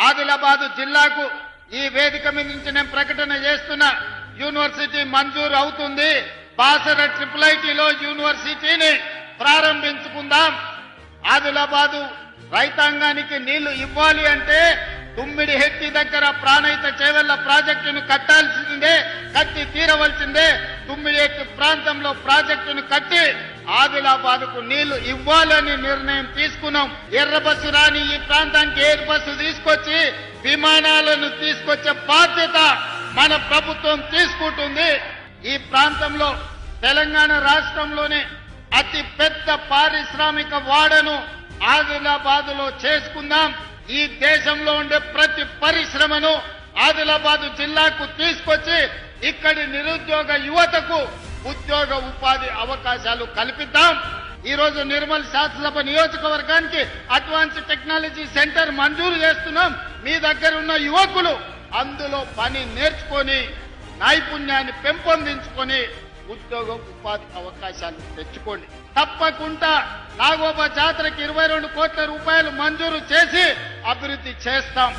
ఆదిలాబాద్ జిల్లాకు ఈ వేదిక మీద నుంచి నేను ప్రకటన చేస్తున్నా, యూనివర్సిటీ మంజూరు అవుతుంది. బాసర IIITలో యూనివర్సిటీని ప్రారంభించుకుందాం. ఆదిలాబాదు రైతాంగానికి నీళ్లు ఇవ్వాలి అంటే తుమ్మిడిహెట్టి దగ్గర ప్రాణహిత చేవెళ్ల ప్రాజెక్టును కట్టాల్సిందే, కట్టి తీరవలసిందే. తుమ్మిడిహెట్టి ప్రాంతంలో ప్రాజెక్టును కట్టి ఆదిలాబాద్కు నీళ్లు ఇవ్వాలని నిర్ణయం తీసుకున్నాం. ఎర్ర బస్సు రాని ఈ ప్రాంతానికి ఎయిర్ బస్సు తీసుకొచ్చి విమానాలను తీసుకొచ్చే బాధ్యత మన ప్రభుత్వం తీసుకుంటుంది. ఈ ప్రాంతంలో తెలంగాణ రాష్ట్రంలోనే అతి పెద్ద పారిశ్రామిక వాడను ఆదిలాబాద్ లో చేసుకుందాం. ఈ దేశంలో ఉండే ప్రతి పరిశ్రమను ఆదిలాబాద్ జిల్లాకు తీసుకొచ్చి ఇక్కడి నిరుద్యోగ యువతకు ఉద్యోగ ఉపాధి అవకాశాలు కల్పిద్దాం. ఈ రోజు నిర్మల్ శాసనసభ నియోజకవర్గానికి అడ్వాన్స్ టెక్నాలజీ సెంటర్ మంజూరు చేస్తున్నాం. మీ దగ్గర ఉన్న యువకులు అందులో పని నేర్చుకొని నైపుణ్యాన్ని పెంపొందించుకొని ఉద్యోగ ఉపాధి అవకాశాలు తెచ్చుకోండి. తప్పకుండా నాగోబా జాతరకి 22 కోట్ల రూపాయలు మంజూరు చేసి అభివృద్ధి చేస్తాం.